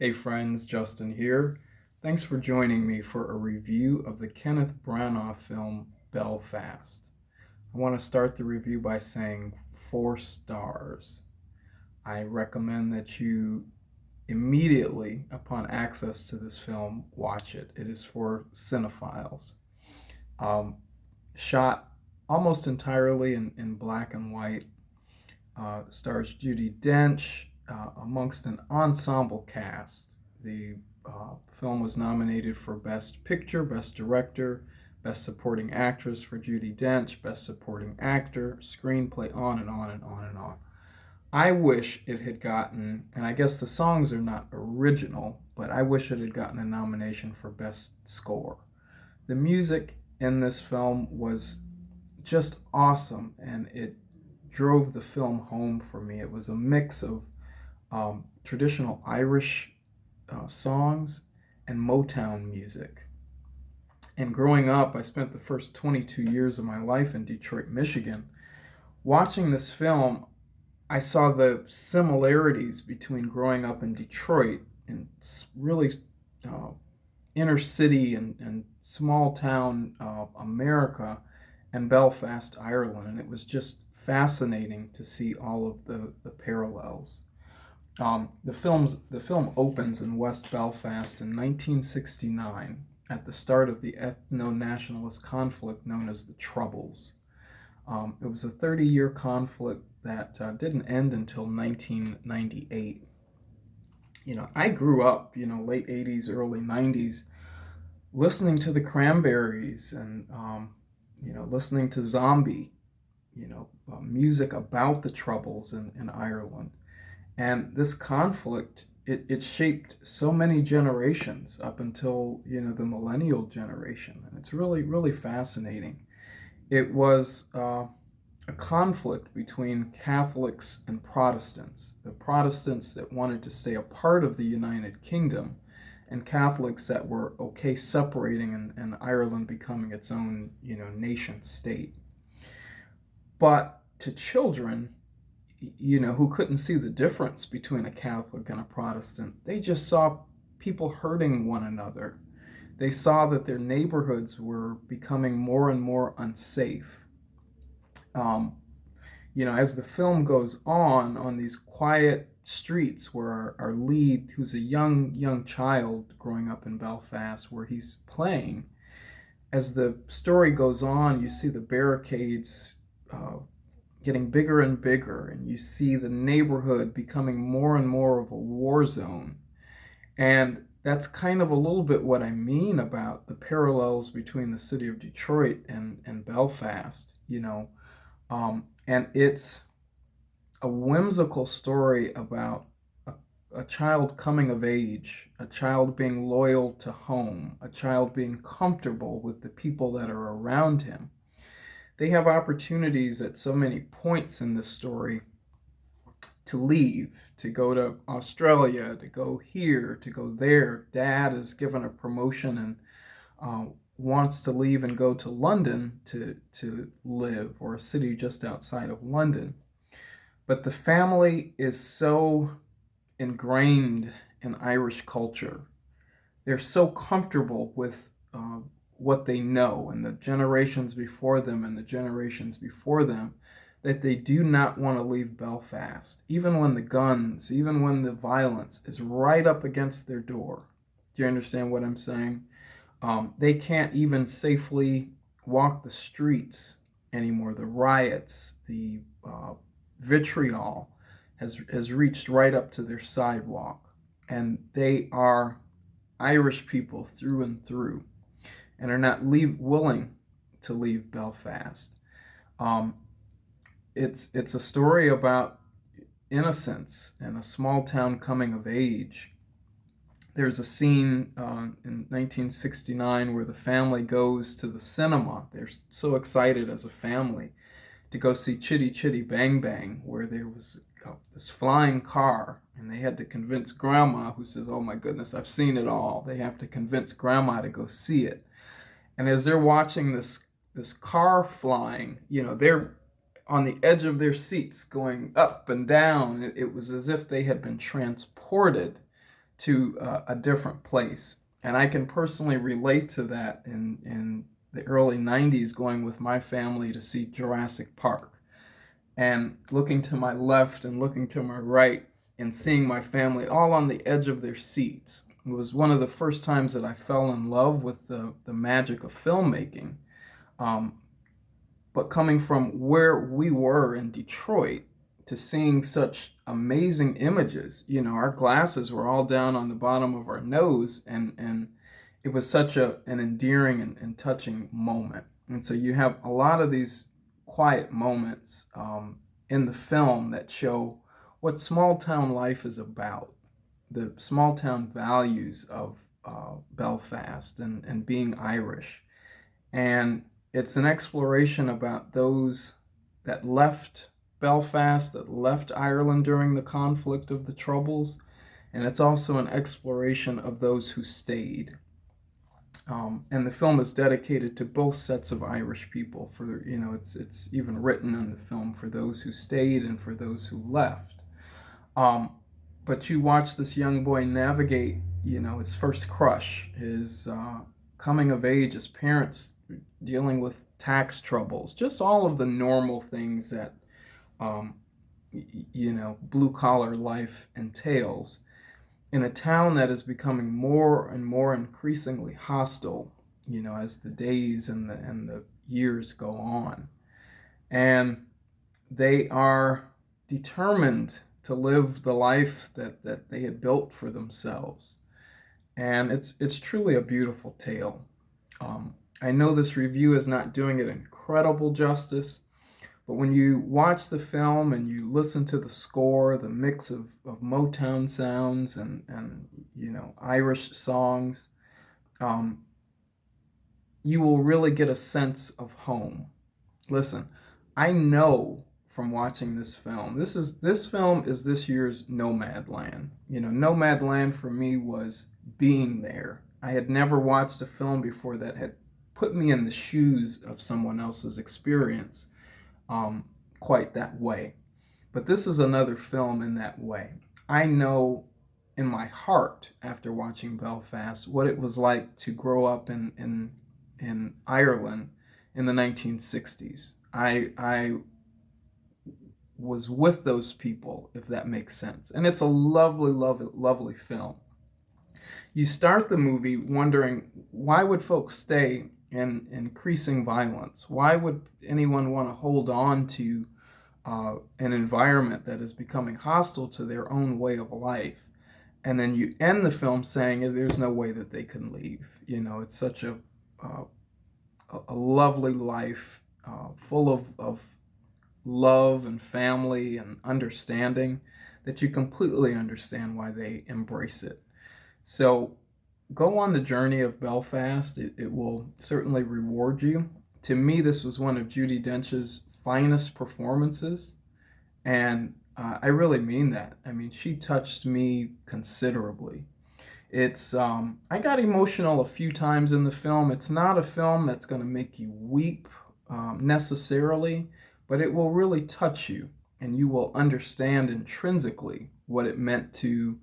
Hey friends, Justin here. Thanks for joining me for a review of the Kenneth Branagh film Belfast. I want to start the review by saying 4 stars. I recommend that you immediately, upon access to this film, watch it. It is for cinephiles. Um, Shot almost entirely in black and white, stars Judi Dench amongst an ensemble cast. The film was nominated for Best Picture, Best Director, Best Supporting Actress for Judi Dench, Best Supporting Actor, Screenplay, on and on and on and on. I wish it had gotten, and I guess the songs are not original, but I wish it had gotten a nomination for Best Score. The music in this film was just awesome, and it drove the film home for me. It was a mix of traditional Irish songs and Motown music. And growing up, I spent the first 22 years of my life in Detroit, Michigan. Watching this film, I saw the similarities between growing up in Detroit and really uh, inner city and small town America and Belfast, Ireland. And it was just fascinating to see all of the parallels. The film opens in West Belfast in 1969 at the start of the ethno-nationalist conflict known as the Troubles. It was a 30-year conflict that didn't end until 1998. I grew up, late 80s, early 90s, listening to the Cranberries and, listening to Zombie, music about the Troubles in Ireland. And this conflict, it shaped so many generations up until, the millennial generation. And it's really, really fascinating. It was a conflict between Catholics and Protestants. The Protestants that wanted to stay a part of the United Kingdom, and Catholics that were okay separating and Ireland becoming its own, nation state. But to children, who couldn't see the difference between a Catholic and a Protestant, they just saw people hurting one another. They saw that their neighborhoods were becoming more and more unsafe. Um, as the film goes on these quiet streets where our lead, who's a young child growing up in Belfast, where he's playing, as the story goes on, you see the barricades getting bigger and bigger, and you see the neighborhood becoming more and more of a war zone. And that's kind of a little bit what I mean about the parallels between the city of Detroit and Belfast, and it's a whimsical story about a child coming of age, a child being loyal to home, a child being comfortable with the people that are around him. They have opportunities at so many points in this story to leave, to go to Australia, to go here, to go there. Dad is given a promotion and wants to leave and go to London to live, or a city just outside of London. But the family is so ingrained in Irish culture. They're so comfortable with what they know and the generations before them and the generations before them that they do not want to leave Belfast, even when the guns, even when the violence is right up against their door. Do you understand what I'm saying? They can't even safely walk the streets anymore. The riots, the vitriol has reached right up to their sidewalk. And they are Irish people through and through and are not willing to leave Belfast. Um, it's a story about innocence and a small town coming of age. There's a scene in 1969 where the family goes to the cinema. They're so excited as a family to go see Chitty Chitty Bang Bang, where there was this flying car, and they had to convince Grandma, who says, "Oh my goodness, I've seen it all." They have to convince Grandma to go see it. And as they're watching this car flying, they're on the edge of their seats, going up and down. It was as if they had been transported to a different place. And I can personally relate to that in the early 90s, going with my family to see Jurassic Park and looking to my left and looking to my right and seeing my family all on the edge of their seats. It was one of the first times that I fell in love with the magic of filmmaking. Um, but coming from where we were in Detroit to seeing such amazing images, our glasses were all down on the bottom of our nose, and it was such an endearing and touching moment. And so you have a lot of these quiet moments in the film that show what small town life is about, the small town values of Belfast and being Irish. And it's an exploration about those that left Belfast, that left Ireland during the conflict of the Troubles, and it's also an exploration of those who stayed. And the film is dedicated to both sets of Irish people. It's even written in the film for those who stayed and for those who left. Um, but you watch this young boy navigate, his first crush, his coming of age, his parents dealing with tax troubles, just all of the normal things that, um, blue collar life entails in a town that is becoming more and more increasingly hostile, as the days and the years go on. And they are determined to live the life that they had built for themselves. And it's truly a beautiful tale. I know this review is not doing it incredible justice, but when you watch the film and you listen to the score, the mix of Motown sounds and Irish songs, you will really get a sense of home. Listen, I know from watching this film, this film is this year's Nomadland. Nomadland for me was being there. I had never watched a film before that had put me in the shoes of someone else's experience quite that way. But this is another film in that way. I know in my heart, after watching Belfast, what it was like to grow up in Ireland in the 1960s. I was with those people, if that makes sense. And it's a lovely, lovely, lovely film. You start the movie wondering, why would folks stay in increasing violence? Why would anyone want to hold on to an environment that is becoming hostile to their own way of life? And then you end the film saying there's no way that they can leave. It's such a lovely life full of love and family and understanding that you completely understand why they embrace it. So go on the journey of Belfast. It will certainly reward you. To me, this was one of Judi Dench's finest performances, and I really mean that. I mean, she touched me considerably. I got emotional a few times in the film. It's not a film that's going to make you weep necessarily, but it will really touch you, and you will understand intrinsically what it meant to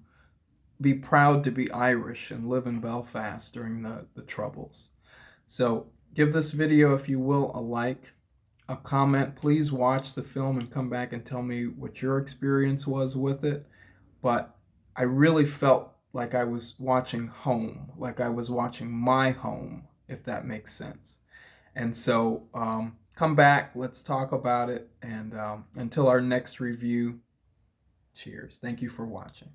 be proud to be Irish and live in Belfast during the Troubles. So give this video, if you will, a like, a comment. Please watch the film and come back and tell me what your experience was with it. But I really felt like I was watching home, like I was watching my home, if that makes sense. And so come back, let's talk about it. And until our next review, cheers. Thank you for watching.